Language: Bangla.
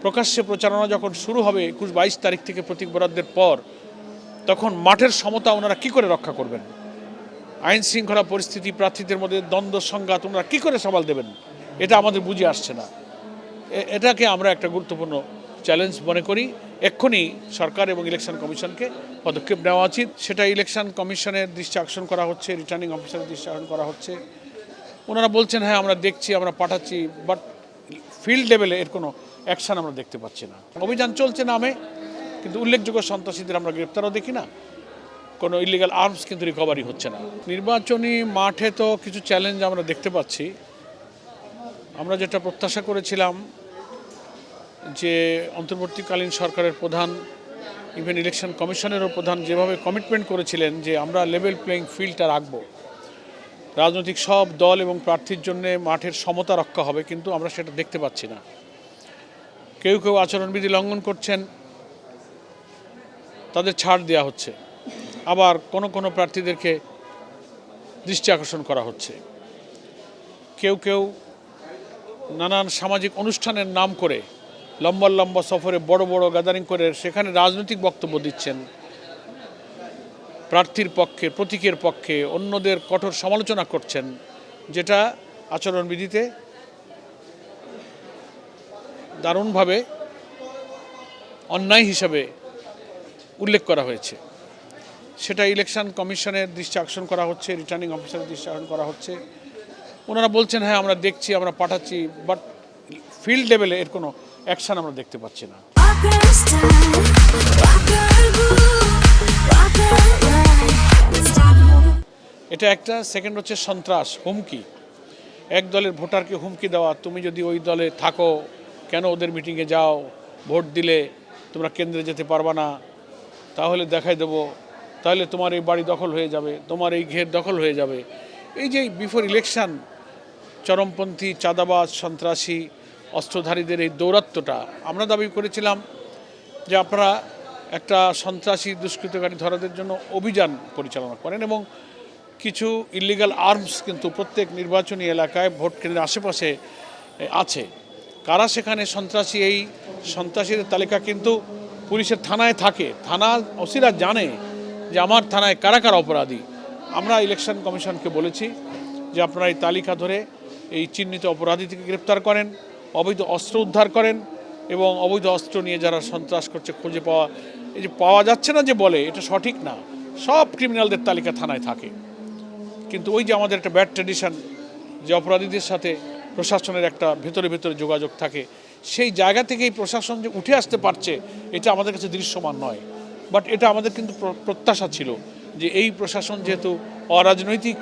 প্রকাশ্যে প্রচারণা যখন শুরু হবে ২১-২২ তারিখ থেকে প্রতীক বরাদ্দের পর, তখন মাঠের সমতা ওনারা কি করে রক্ষা করবেন? আইন শৃঙ্খলা পরিস্থিতি, প্রার্থীদের মধ্যে দ্বন্দ্ব সংঘাত ওনারা কি করে সামাল দেবেন? এটা আমাদের বুঝে আসছে না। এটাকে আমরা একটা গুরুত্বপূর্ণ চ্যালেঞ্জ মনে করি। এক্ষুনি সরকার এবং ইলেকশন কমিশনকে পদক্ষেপ নেওয়া উচিত। সেটা ইলেকশন কমিশনের দৃষ্টি আকর্ষণ করা হচ্ছে, রিটার্নিং অফিসারের দৃষ্টি আকর্ষণ করা হচ্ছে। ওনারা বলছেন হ্যাঁ আমরা দেখছি, আমরা পাঠাচ্ছি, বাট ফিল্ড লেভেলে এর কোনো অ্যাকশন আমরা দেখতে পাচ্ছি না। অভিযান চলছে নামে, কিন্তু উল্লেখযোগ্য সন্ত্রাসীদের আমরা গ্রেপ্তারও দেখি না, কোনো ইলিগাল আর্মস কিন্তু রিকভারি হচ্ছে না। নির্বাচনী মাঠে তো কিছু চ্যালেঞ্জ আমরা দেখতে পাচ্ছি। আমরা যেটা প্রত্যাশা করেছিলাম যে অন্তর্বর্তীকালীন সরকারের প্রধান, ইভেন ইলেকশন কমিশনেরও প্রধান যেভাবে কমিটমেন্ট করেছিলেন যে আমরা লেভেল প্লেয়িং ফিল্ডটা রাখবো, রাজনৈতিক সব দল এবং প্রার্থীর জন্য মাঠের সমতা রক্ষা হবে, কিন্তু আমরা সেটা দেখতে পাচ্ছি না। কেউ কেউ আচরণবিধি লঙ্ঘন করছেন, তাদের ছাড় দেওয়া হচ্ছে, আবার কোনো প্রার্থীদেরকে দৃষ্টি আকর্ষণ করা হচ্ছে। কেউ কেউ নানান সামাজিক অনুষ্ঠানের নাম করে লম্বা লম্বা সফরে বড় বড় গ্যাদারিং করে সেখানে রাজনৈতিক বক্তব্য দিচ্ছেন, প্রার্থীর পক্ষে, প্রতীকের পক্ষে, অন্যদের কঠোর সমালোচনা করছেন, যেটা আচরণবিধিতে দারুণভাবে অন্যায় হিসাবে উল্লেখ করা হয়েছে। সেটা ইলেকশন কমিশনের দৃষ্টি আকর্ষণ করা হচ্ছে, রিটার্নিং অফিসারের দৃষ্টি আকর্ষণ করা হচ্ছে। ওনারা বলছেন হ্যাঁ আমরা দেখছি, আমরা পাঠাচ্ছি, বাট ফিল্ড লেভেলে এর কোনো অ্যাকশন আমরা দেখতে পাচ্ছি না। এটা একটা। সেকেন্ড হচ্ছে সন্ত্রাস, হুমকি। এক দলের ভোটারকে হুমকি দেওয়া, তুমি যদি ওই দলে থাকো, কেন ওদের মিটিংয়ে যাও, ভোট দিলে তোমরা কেন্দ্রে যেতে পারবা না, তাহলে দেখাই দেবো, তাহলে তোমার এই বাড়ি দখল হয়ে যাবে, তোমার এই ঘের দখল হয়ে যাবে। এই যে বিফোর ইলেকশন চরমপন্থী, চাঁদাবাজ, সন্ত্রাসী, অস্ত্রধারীদের এই দৌরাত্ম্যটা, আমরা দাবি করেছিলাম যে আপনারা একটা সন্ত্রাসী দুষ্কৃতকারী ধরাদের জন্য অভিযান পরিচালনা করেন এবং কিছু ইলিগাল আর্মস কিন্তু প্রত্যেক নির্বাচনী এলাকায় ভোট কেন্দ্রের আশেপাশে আছে। কারা সেখানে সন্ত্রাসী, এই সন্ত্রাসীদের তালিকা কিন্তু পুলিশের থানায় থাকে। থানা ওসিরা জানে যে আমার থানায় কারা কারা অপরাধী। আমরা ইলেকশন কমিশনকে বলেছি যে আপনারা এই তালিকা ধরে এই চিহ্নিত অপরাধী থেকে গ্রেপ্তার করেন, অবৈধ অস্ত্র উদ্ধার করেন এবং অবৈধ অস্ত্র নিয়ে যারা সন্ত্রাস করছে খুঁজে পাওয়া, এই যে পাওয়া যাচ্ছে না যে বলে, এটা সঠিক না। সব ক্রিমিনালদের তালিকা থানায় থাকে, কিন্তু ওই যে আমাদের একটা ব্যাড ট্র্যাডিশন যে অপরাধীদের সাথে প্রশাসনের একটা ভেতরে ভেতরে যোগাযোগ থাকে, সেই জায়গা থেকেই প্রশাসন যে উঠে আসতে পারছে, এটা আমাদের কাছে দৃশ্যমান নয়। বাট এটা আমাদের কিন্তু প্রত্যাশা ছিল যে এই প্রশাসন যেহেতু অরাজনৈতিক